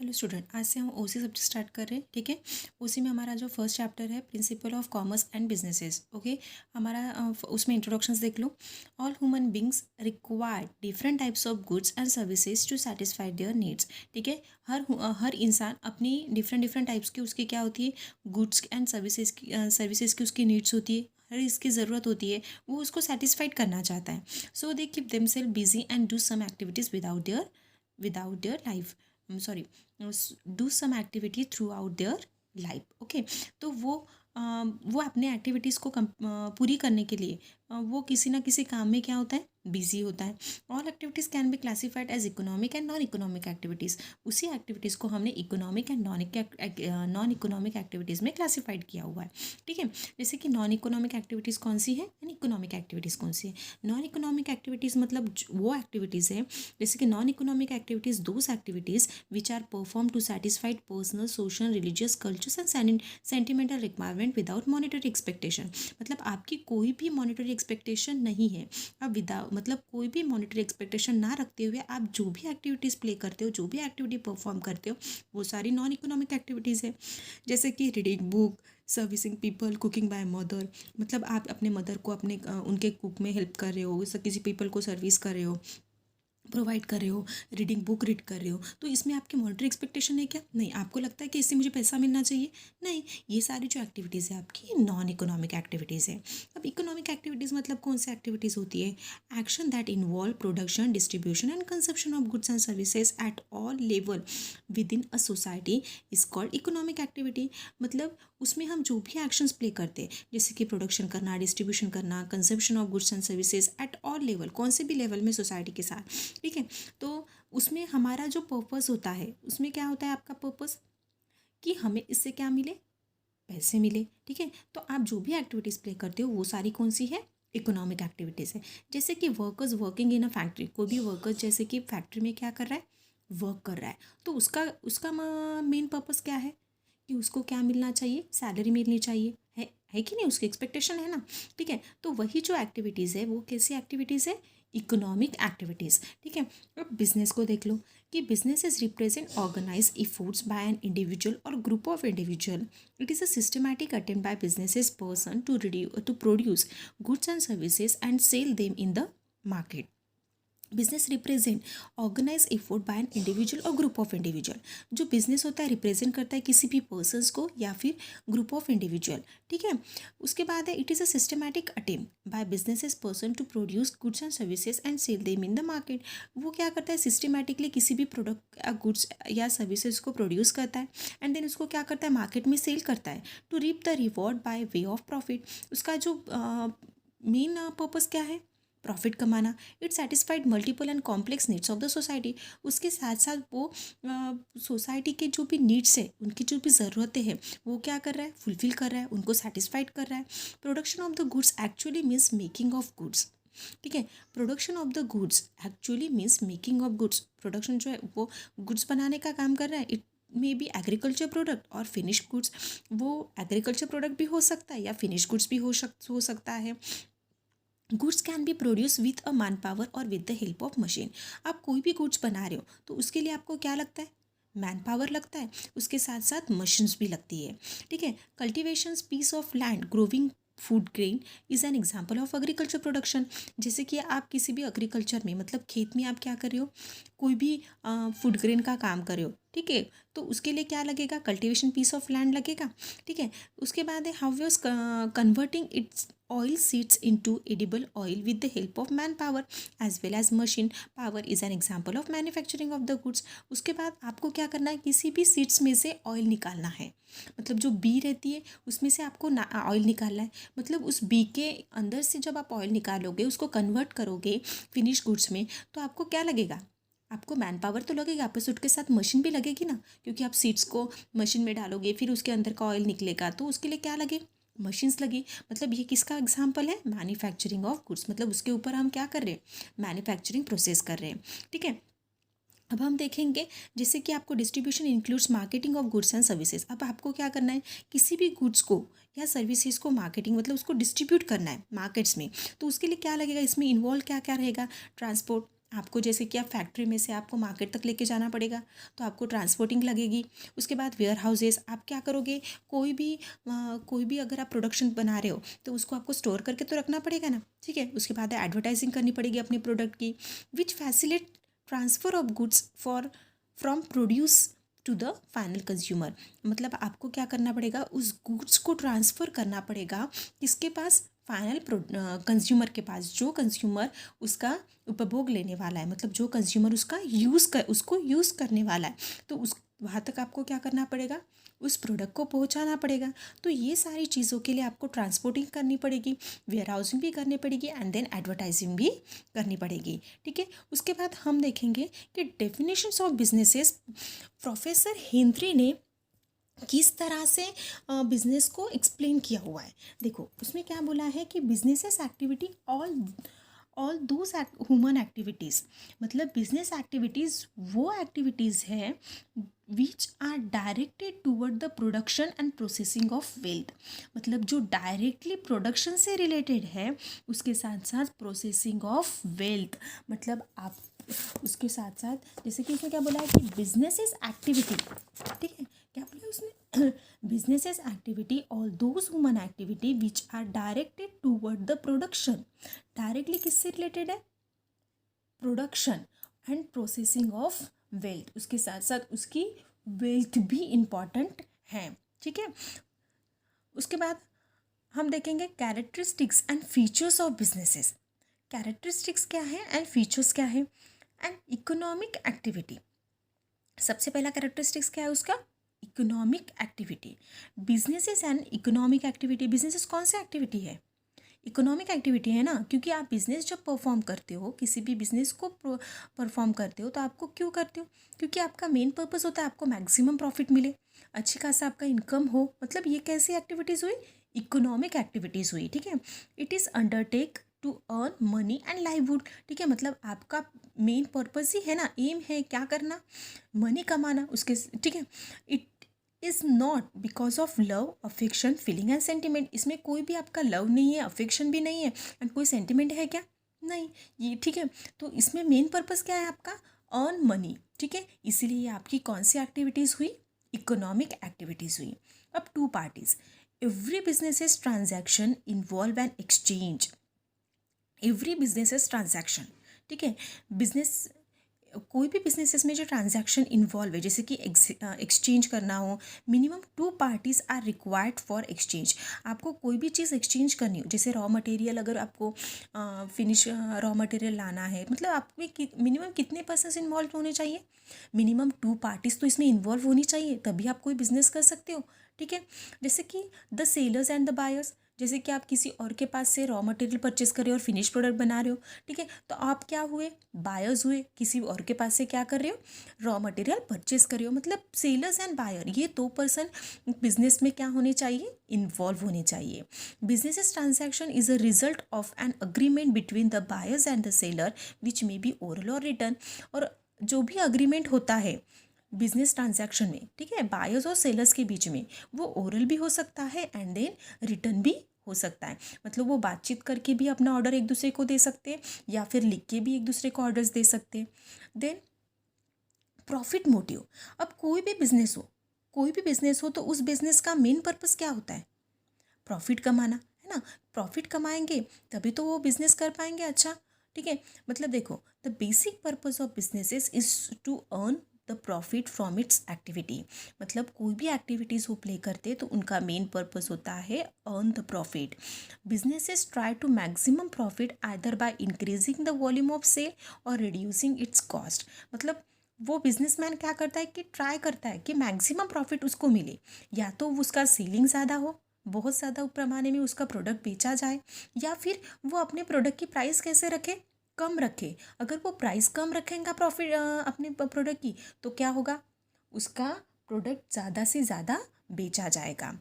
Hello student, आज से हम ओसी सब्जेक्ट स्टार्ट कर रहे हैं। ठीक है। ओसी में हमारा जो फर्स्ट चैप्टर है principle of commerce and businesses. Okay. हमारा उसमें इंट्रोडक्शंस देख लो। All human beings require different types of goods and services to satisfy their needs. ठीक है। हर इंसान अपनी डिफरेंट डिफरेंट टाइप्स की उसकी क्या होती है, गुड्स एंड सर्विसेज की उसकी नीड्स होती है, हर इसकी ज़रूरत होती है, वो उसको सेटिस्फाइड करना चाहता है। So they keep themselves busy and do some activities without their life, sorry, do some activity throughout their life. Okay. तो वो अपने एक्टिविटीज़ को पूरी करने के लिए वो किसी ना किसी काम में क्या होता है, बिजी होता है। All activities can be classified as economic and non economic activities. उसी एक्टिविटीज़ को हमने economic and non economic activities में क्लासिफाइड किया हुआ है। ठीक है। जैसे कि नॉन इकोनॉमिक एक्टिविटीज़ कौन सी है एंड इकोनॉमिक एक्टिविटीज़ कौन सी है। नॉन इकोनॉमिक एक्टिविटीज़ मतलब वो एक्टिविटीज़ है, जैसे कि non economic activities those activities which are performed to satisfy personal, social, religious, cultures and sentimental requirement without monetary expectation। मतलब आपकी कोई भी monetary expectation नहीं है। अब मतलब कोई भी monetary expectation ना रखते हुए आप जो भी एक्टिविटीज़ प्ले करते हो, जो भी एक्टिविटी परफॉर्म करते हो, वो सारी नॉन इकोनॉमिक एक्टिविटीज़ है। जैसे कि reading book, servicing people, cooking by mother, मतलब आप अपने मदर को अपने उनके कुक में हेल्प कर रहे हो, किसी पीपल को सर्विस कर रहे हो, प्रोवाइड कर रहे हो, रीडिंग बुक रीड कर रहे हो, तो इसमें आपकी मॉनिटरी एक्सपेक्टेशन है क्या? नहीं। आपको लगता है कि इससे मुझे पैसा मिलना चाहिए? नहीं। ये सारी जो एक्टिविटीज़ है आपकी नॉन इकोनॉमिक एक्टिविटीज़ है। अब इकोनॉमिक एक्टिविटीज़ मतलब कौन सी एक्टिविटीज़ होती है? Action that involve production, distribution and consumption of goods and services at all level with in a society is called economic activity. मतलब उसमें हम जो भी एक्शंस प्ले करते हैं, जैसे कि प्रोडक्शन करना, डिस्ट्रीब्यूशन करना, consumption of goods and services at all level, कौन से भी लेवल में सोसाइटी के साथ। ठीक है। तो उसमें हमारा जो पर्पस होता है, उसमें क्या होता है आपका पर्पस, कि हमें इससे क्या मिले, पैसे मिले। ठीक है। तो आप जो भी एक्टिविटीज़ प्ले करते हो वो सारी कौन सी है, इकोनॉमिक एक्टिविटीज़ है। जैसे कि workers working in a factory, कोई भी वर्कर्स जैसे कि फैक्ट्री में क्या कर रहा है, वर्क कर रहा है, तो उसका उसका मेन पर्पस क्या है, कि उसको क्या मिलना चाहिए, सैलरी मिलनी चाहिए, है कि नहीं, उसकी एक्सपेक्टेशन है ना। ठीक है। तो वही जो एक्टिविटीज़ है वो कैसी एक्टिविटीज़ है, इकोनॉमिक एक्टिविटीज़। ठीक है। अब बिजनेस को देख लो कि business is represent organise efforts by an individual और group of individual. It is a systematic attempt by businesses person to produce goods and services and sell them in the market. Business represent organise effort by an individual और group of individual. जो business होता है represent करता है किसी भी persons को या फिर ग्रुप ऑफ इंडिविजुअल। ठीक है। उसके बाद है it is a systematic attempt by businesses person to produce goods and services and sell them in the market. वो क्या करता है, सिस्टमैटिकली किसी भी प्रोडक्ट या गुड्स या सर्विसेज को प्रोड्यूस करता है एंड देन उसको क्या करता है, मार्केट में सेल करता है to reap the reward by way of profit. उसका जो मेन पर्पस क्या है, प्रॉफिट कमाना। It satisfied multiple and complex needs of the society. उसके साथ साथ वो सोसाइटी के जो भी नीड्स है, उनकी जो भी ज़रूरतें हैं, वो क्या कर रहा है, फुलफिल कर रहा है, उनको सेटिस्फाइड कर रहा है। Production of the goods actually means making of goods. ठीक है। Production of the goods actually means making of goods. Production जो है वो गुड्स बनाने का काम कर रहा है। It may be agriculture product और फिनिश गुड्स। वो एग्रीकल्चर प्रोडक्ट भी हो सकता है या फिनिश गुड्स भी हो सकता है। Goods can be produce with a manpower और with the help of machine. आप कोई भी गुड्स बना रहे हो तो उसके लिए आपको क्या लगता है, मैन पावर लगता है, उसके साथ साथ मशीन्स भी लगती है। ठीक है। Cultivation piece of land growing food grain is an example of agriculture production. जैसे कि आप किसी भी एग्रीकल्चर में, मतलब खेत में आप क्या कर रहे हो, कोई भी फूड ग्रेन का काम कर रहे हो। ठीक है। तो उसके लिए क्या लगेगा, कल्टिवेशन पीस ऑफ लैंड लगेगा। ठीक है। उसके बाद है how use converting it's oil seeds into edible oil with the help of manpower as well as machine power is an example of manufacturing of the goods। उसके बाद आपको क्या करना है, किसी भी सीड्स में से ऑयल निकालना है। मतलब जो बी रहती है उसमें से आपको ऑयल निकालना है। मतलब उस बी के अंदर से जब आप ऑयल निकालोगे, उसको कन्वर्ट करोगे फिनिश गुड्स में, तो आपको क्या लगेगा, आपको मैन पावर तो लगेगा, आपस उसके साथ मशीन भी लगेगी ना, क्योंकि आप सीड्स को मशीन में डालोगे, फिर उसके अंदर का ऑयल निकलेगा, तो उसके लिए क्या लगे, मशीन्स लगी। मतलब ये किसका एग्जाम्पल है, मैन्युफैक्चरिंग ऑफ गुड्स। मतलब उसके ऊपर हम क्या कर रहे हैं, मैन्युफैक्चरिंग प्रोसेस कर रहे हैं। ठीक है। अब हम देखेंगे जैसे कि आपको distribution includes marketing of goods and services. अब आपको क्या करना है, किसी भी गुड्स को या सर्विसेज को मार्केटिंग मतलब उसको डिस्ट्रीब्यूट करना है मार्केट्स में, तो उसके लिए क्या लगेगा, इसमें इन्वॉल्व क्या क्या रहेगा, ट्रांसपोर्ट, आपको जैसे कि आप फैक्ट्री में से आपको मार्केट तक लेके जाना पड़ेगा, तो आपको ट्रांसपोर्टिंग लगेगी। उसके बाद वेयर हाउसेस, आप क्या करोगे, कोई भी अगर आप प्रोडक्शन बना रहे हो तो उसको आपको स्टोर करके तो रखना पड़ेगा ना, ठीक है। उसके बाद एडवर्टाइजिंग करनी पड़ेगी अपने प्रोडक्ट की, which facilitate transfer of goods from produce to the final consumer. मतलब आपको क्या करना पड़ेगा, उस गुड्स को ट्रांसफ़र करना पड़ेगा किसके पास, फाइनल कंज्यूमर के पास, जो कंज्यूमर उसका उपभोग लेने वाला है, मतलब जो कंज्यूमर उसको यूज़ करने वाला है, तो उस वहाँ तक आपको क्या करना पड़ेगा, उस प्रोडक्ट को पहुँचाना पड़ेगा। तो ये सारी चीज़ों के लिए आपको ट्रांसपोर्टिंग करनी पड़ेगी, वेयर हाउसिंग भी करनी पड़ेगी एंड देन एडवर्टाइजिंग भी करनी पड़ेगी, ठीक है। उसके बाद हम देखेंगे कि definitions of businesses professor Henry ने किस तरह से बिजनेस को एक्सप्लेन किया हुआ है। देखो उसमें क्या बोला है कि businesses activity all those human activities, मतलब बिजनेस एक्टिविटीज़ वो एक्टिविटीज़ है which are directed toward the production and processing of wealth, मतलब जो डायरेक्टली प्रोडक्शन से रिलेटेड है, उसके साथ साथ प्रोसेसिंग ऑफ वेल्थ, मतलब आप उसके साथ साथ जैसे कि उसने क्या बोला है कि बिजनेसेस एक्टिविटी, ठीक है, क्या बोला उसने businesses activity all those human activity which are directed toward the production, directly किससे रिलेटेड है, production and processing of wealth, उसके साथ साथ उसकी वेल्थ भी इम्पॉर्टेंट है, ठीक है। उसके बाद हम देखेंगे characteristics and features of businesses. Characteristics क्या है एंड फीचर्स क्या है। एंड इकोनॉमिक एक्टिविटी, सबसे पहला कैरेक्टरिस्टिक्स क्या है उसका, economic activity. Businesses and economic activity, businesses कौन सी एक्टिविटी है, इकोनॉमिक एक्टिविटी है ना, क्योंकि आप बिजनेस जब परफॉर्म करते हो, किसी भी बिजनेस को परफॉर्म करते हो तो आपको क्यों करते हो, क्योंकि आपका मेन पर्पस होता है आपको मैक्सिमम प्रॉफिट मिले, अच्छी खासा आपका इनकम हो, मतलब ये कैसी एक्टिविटीज़ हुई, इकोनॉमिक एक्टिविटीज़ हुई, ठीक है। It is undertake to earn money and livelihood, ठीक है, मतलब आपका मेन पर्पस ही है ना, एम है क्या करना, मनी कमाना, उसके, ठीक है। It is not because of love affection feeling and sentiment, इसमें कोई भी आपका लव नहीं है, अफेक्शन भी नहीं है एंड कोई सेंटिमेंट है क्या, नहीं, ये ठीक है। तो इसमें मेन पर्पस क्या है आपका, अर्न मनी, ठीक है, इसीलिए ये आपकी कौन सी एक्टिविटीज़ हुई, इकोनॉमिक एक्टिविटीज़ हुई। अब two parties, every businesses transaction involve an exchange, every businesses transaction, ठीक है, बिजनेस कोई भी बिजनेसेस में जो ट्रांजैक्शन इन्वॉल्व है, जैसे कि एक्सचेंज करना हो, minimum two parties are required for exchange, आपको कोई भी चीज़ एक्सचेंज करनी हो, जैसे रॉ मटेरियल, अगर आपको फिनिश रॉ मटेरियल लाना है, मतलब आप में मिनिमम कितने पर्सन्स इन्वॉल्व होने चाहिए, मिनिमम टू पार्टीज तो इसमें इन्वॉल्व होनी चाहिए, तभी आप कोई बिजनेस कर सकते हो, ठीक है। जैसे कि the sellers and the buyers, जैसे कि आप किसी और के पास से रॉ मटेरियल परचेस कर रहे हो और फिनिश प्रोडक्ट बना रहे हो, ठीक है, तो आप क्या हुए, बायर्स हुए, किसी और के पास से क्या कर रहे हो, रॉ मटेरियल परचेस कर रहे हो, मतलब सेलर्स एंड बायर, ये दो पर्सन बिजनेस में क्या होने चाहिए, इन्वॉल्व होने चाहिए। Business transaction is a result of an agreement between the buyers and the seller which may be oral और रिटर्न, और जो भी अग्रीमेंट होता है बिजनेस ट्रांजैक्शन में, ठीक है, बायर्स और सेलर्स के बीच में, वो ओरल भी हो सकता है एंड देन रिटर्न भी हो सकता है, मतलब वो बातचीत करके भी अपना ऑर्डर एक दूसरे को दे सकते हैं या फिर लिख के भी एक दूसरे को ऑर्डर्स दे सकते हैं। देन प्रॉफिट मोटिव, अब कोई भी बिजनेस हो तो उस बिजनेस का मेन पर्पस क्या होता है, प्रॉफिट कमाना, है ना, प्रॉफिट कमाएंगे तभी तो वो बिजनेस कर पाएंगे, अच्छा, ठीक है। मतलब देखो the basic purpose of businesses is to earn the profit from its activity, मतलब कोई भी एक्टिविटीज़ वो प्ले करते तो उनका मेन पर्पस होता है earn the profit. Businesses try to maximum profit either by increasing the volume of sale और रिड्यूसिंग इट्स कॉस्ट, मतलब वो बिजनेसमैन क्या करता है कि ट्राई करता है कि मैक्सिमम प्रॉफिट उसको मिले, या तो उसका सेलिंग ज़्यादा हो, बहुत ज़्यादा पैमाने में उसका प्रोडक्ट बेचा जाए, या फिर वो अपने प्रोडक्ट की प्राइस कैसे रखे, कम रखे, अगर वो प्राइस कम रखेगा प्रॉफिट अपने प्रोडक्ट की, तो क्या होगा, उसका प्रोडक्ट ज़्यादा से ज़्यादा बेचा जाएगा,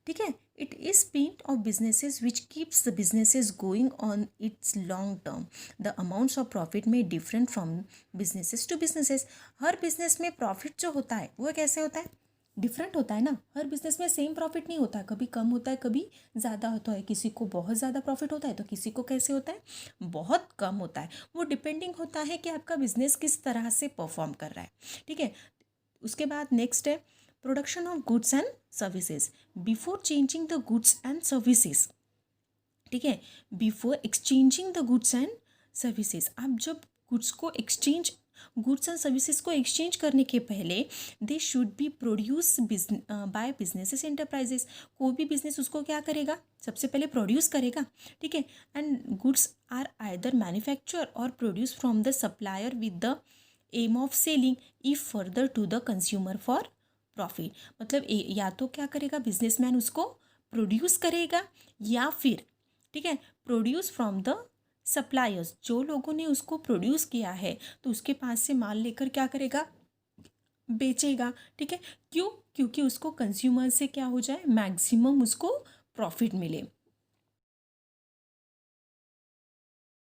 ठीक है। It is speed of businesses which keeps the businesses going on its long term, the amounts of profit में different from businesses to businesses, हर बिजनेस में प्रॉफिट जो होता है वो कैसे होता है, डिफरेंट होता है ना, हर बिजनेस में सेम प्रॉफिट नहीं होता है, कभी कम होता है, कभी ज़्यादा होता है, किसी को बहुत ज़्यादा प्रॉफिट होता है तो किसी को कैसे होता है, बहुत कम होता है। वो डिपेंडिंग होता है कि आपका बिजनेस किस तरह से परफॉर्म कर रहा है, ठीक है। उसके बाद नेक्स्ट है production of goods and services. Before changing the goods and services, ठीक है, before exchanging the goods and services, आप जब गुड्स एंड सर्विसेज को एक्सचेंज करने के पहले they should be produce by businesses enterprises. कोई भी बिजनेस उसको क्या करेगा, सबसे पहले प्रोड्यूस करेगा, ठीक है। And goods are either manufacture और produce from the supplier with the aim of selling if further to the consumer for profit. मतलब या तो क्या करेगा बिजनेसमैन, उसको प्रोड्यूस करेगा, या फिर, ठीक है, प्रोड्यूस फ्रॉम द सप्लायर्स, जो लोगों ने उसको प्रोड्यूस किया है तो उसके पास से माल लेकर क्या करेगा, बेचेगा, ठीक है। क्यों, क्योंकि उसको कंज्यूमर से क्या हो जाए, मैक्सिमम उसको प्रॉफिट मिले।